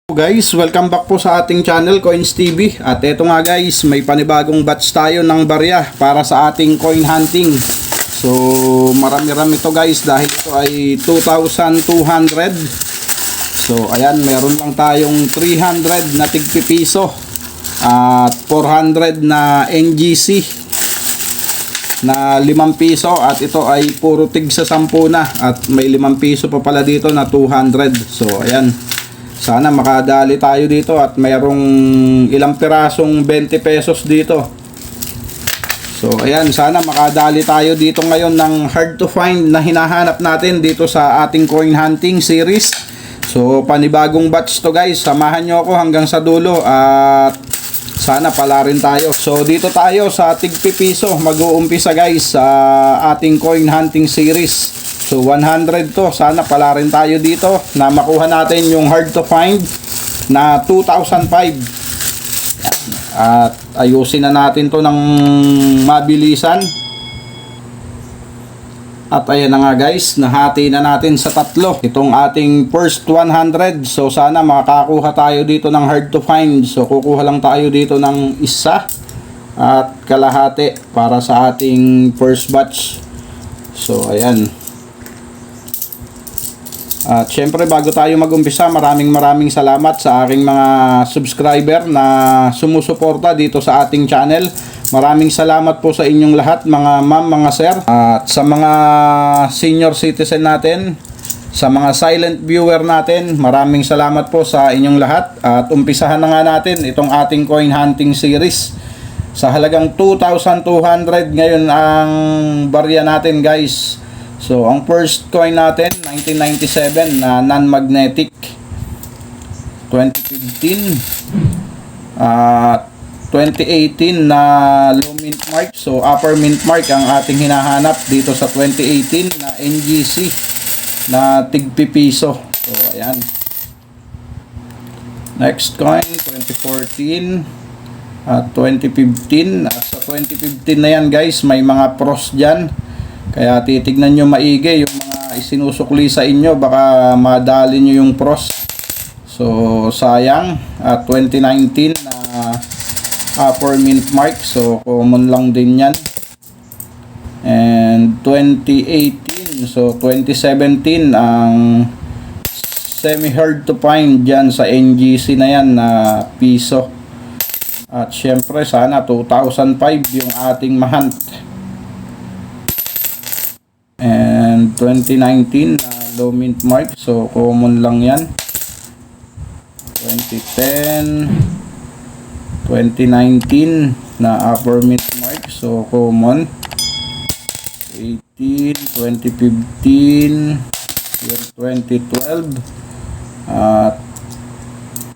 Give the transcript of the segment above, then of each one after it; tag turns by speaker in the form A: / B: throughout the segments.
A: Guys, welcome back po sa ating channel Coins TV. At eto nga guys, may panibagong batch tayo ng barya para sa ating coin hunting. So marami-rami to guys dahil ito ay 2,200. So ayan, meron lang tayong 300 na tigpipiso at 400 na NGC na 5 piso, at ito ay puro tig sa 10 na, at may 5 piso pa pala dito na 200. So ayan, sana makadali tayo dito at mayroong ilang pirasong 20 pesos dito. So ayan, sana makadali tayo dito ngayon ng hard to find na hinahanap natin dito sa ating coin hunting series. So panibagong batch to guys, samahan nyo ako hanggang sa dulo at sana pala rin tayo. So dito tayo sa tigpipiso mag-uumpisa guys sa ating coin hunting series. So 100 to, sana pala rin tayo dito na makuha natin yung hard to find na 2,005. At ayusin na natin to ng mabilisan. At ayan na nga guys, nahati na natin sa tatlo itong ating first 100. So sana makakuha tayo dito ng hard to find. So kukuha lang tayo dito ng isa at kalahati para sa ating first batch. So ayan. At syempre bago tayo mag-umpisa, maraming salamat sa aking mga subscriber na sumusuporta dito sa ating channel. Maraming salamat po sa inyong lahat mga ma'am, mga sir. At sa mga senior citizen natin, sa mga silent viewer natin, maraming salamat po sa inyong lahat. At umpisahan na nga natin itong ating coin hunting series. Sa halagang 2,200 ngayon ang barya natin guys. So, ang first coin natin, 1997 na non-magnetic, 2015, 2018 na low mint mark. So, upper mint mark ang ating hinahanap dito sa 2018 na NGC na tigpipiso. So, ayan. Next coin, 2014 at 2015. At sa 2015 na yan guys, may mga pros dyan. Kaya titignan nyo maigi yung mga isinusukli sa inyo, baka madali nyo yung pros. So sayang. At 2019 na upper mint mark, so common lang din yan. And 2018, so 2017 ang semi hard to find dyan sa NGC na yan na piso. At syempre sana 2005 yung ating mahunt. And 2019 na low mint mark, so common lang yan. 2010, 2019 na upper mint mark, so common. 18, 2015, year 2012 at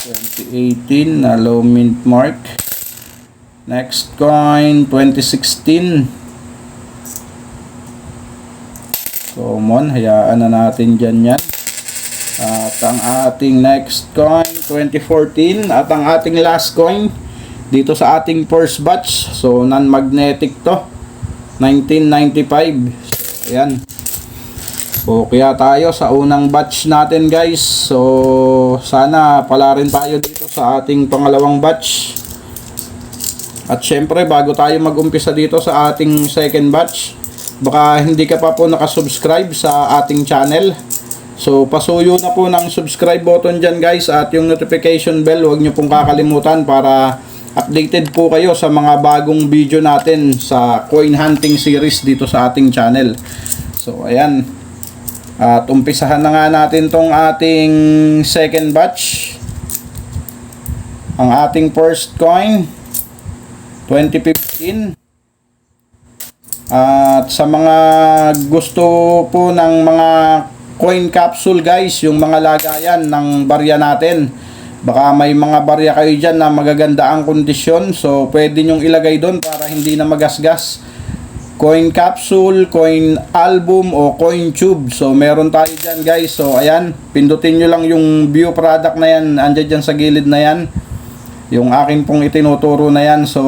A: 2018 na low mint mark. Next coin, 2016 common, hayaan na natin dyan yan. At ang ating next coin, 2014, at ang ating last coin dito sa ating first batch, so non-magnetic to, 1995. So ayan, so kaya tayo sa unang batch natin guys. So sana pala rin tayo dito sa ating pangalawang batch. At syempre bago tayo mag-umpisa dito sa ating second batch, baka hindi ka pa po nakasubscribe sa ating channel, so pasuyo na po ng subscribe button dyan guys, at yung notification bell huwag nyo pong kakalimutan para updated po kayo sa mga bagong video natin sa coin hunting series dito sa ating channel. So ayan, at umpisahan na nga natin tong ating second batch. Ang ating first coin, 2015. At sa mga gusto po ng mga coin capsule guys, yung mga lagayan ng barya natin, baka may mga barya kayo dyan na magaganda ang kondisyon, so pwede nyong ilagay doon para hindi na magasgas. Coin capsule, coin album o coin tube, so meron tayo dyan guys. So ayan, pindutin nyo lang yung view product na yan, andyan dyan sa gilid na yan, yung akin pong itinuturo na yan. So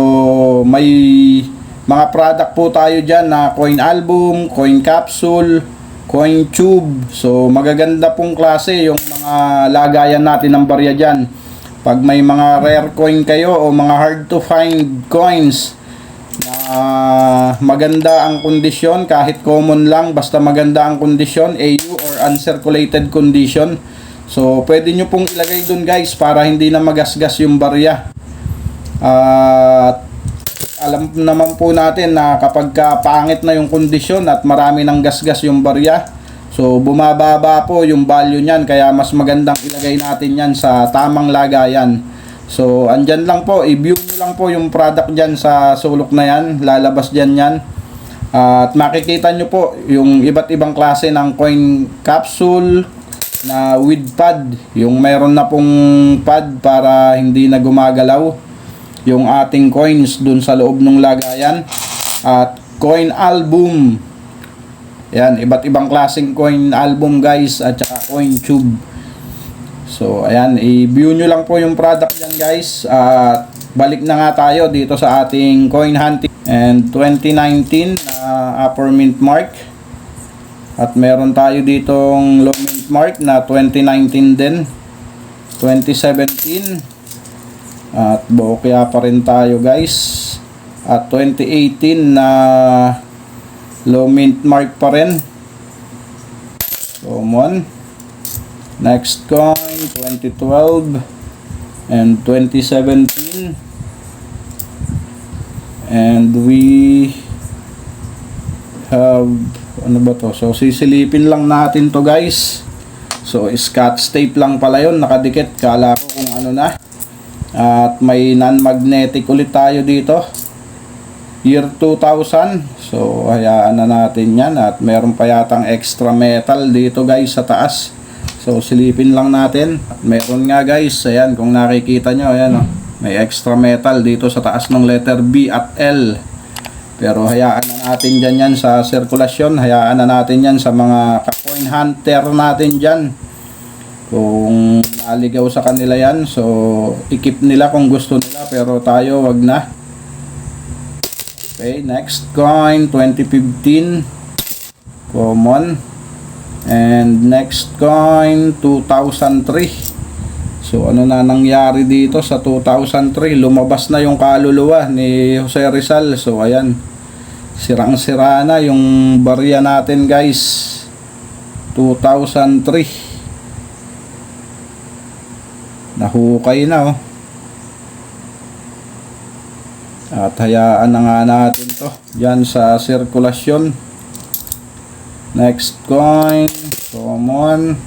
A: may mga product po tayo dyan na coin album, coin capsule, coin tube. So magaganda pong klase yung mga lagayan natin ng barya dyan. Pag may mga rare coin kayo o mga hard to find coins na maganda ang kondisyon, kahit common lang, basta maganda ang kondisyon, AU or uncirculated condition, so pwede nyo pong ilagay dun guys para hindi na magasgas yung barya. At alam naman po natin na kapag pangit na yung kondisyon at marami ng gasgas yung barya, so bumababa po yung value niyan, kaya mas magandang ilagay natin yan sa tamang lagayan. So andyan lang po, i-view nyo lang po yung product dyan sa sulok na yan, lalabas dyan yan. At makikita nyo po yung iba't ibang klase ng coin capsule na with pad, yung meron na pong pad para hindi na gumagalaw yung ating coins dun sa loob ng lagayan. At coin album, yan, iba't ibang klaseng coin album guys, at saka coin tube. So ayan, i-view nyo lang po yung product dyan guys. At balik na nga tayo dito sa ating coin hunting and 2019 na upper mint mark. At meron tayo ditong low mint mark na 2019 din, 2017, at bokya pa rin tayo guys. At 2018 na low mint mark pa rin, common. Next coin 2012 and 2017, and we have ano ba to, so sisilipin lang natin to guys. So scotch tape lang pala yun, nakadikit, kala ko kung ano na. At may non-magnetic ulit tayo dito, year 2000. So hayaan na natin yan. At meron pa yatang extra metal dito guys sa taas, so silipin lang natin. At meron nga guys, ayan, kung nakikita nyo, ayan, oh, may extra metal dito sa taas ng letter B at L. Pero hayaan na natin dyan yan sa sirkulasyon, hayaan na natin yan sa mga coin hunter natin dyan. Kung naligaw sa kanila yan, so i-keep nila kung gusto nila, pero tayo wag na. Okay, next coin 2015, common. And next coin 2003. So ano na nangyari dito sa 2003? Lumabas na yung kaluluwa ni Jose Rizal. So ayan, sirang-sira na yung barya natin guys. 2003, nahukay na, oh. At hayaan na nga natin to yan sa sirkulasyon. Next coin, common.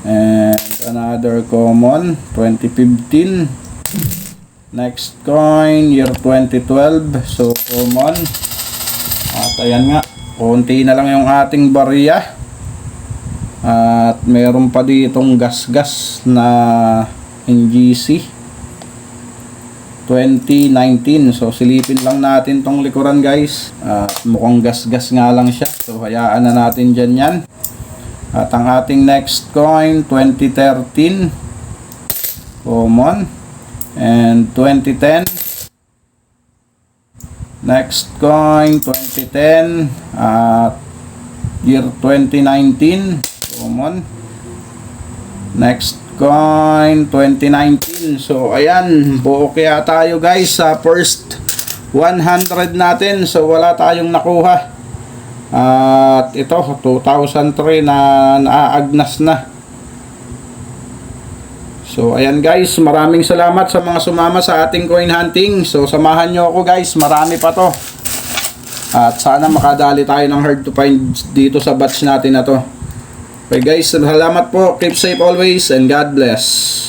A: And another common, 2015. Next coin, year 2012. So common. At ayan nga, konti na lang yung ating barya. At meron pa ditong gas-gas na NGC 2019. So silipin lang natin tong likuran guys. Mukhang gas-gas nga lang siya, so hayaan na natin dyan yan. At ang ating next coin 2013, common. And 2010, next coin 2010, at year 2019, common. Next coin 2019. So ayan, buo kaya tayo guys sa first 100 natin. So wala tayong nakuha. At ito 2003 na naaagnas na. So ayan guys, maraming salamat sa mga sumama sa ating coin hunting. So samahan nyo ako guys, marami pa to. At sana makadali tayo ng hard to find dito sa batch natin na to. Okay guys, salamat po. Keep safe always and God bless.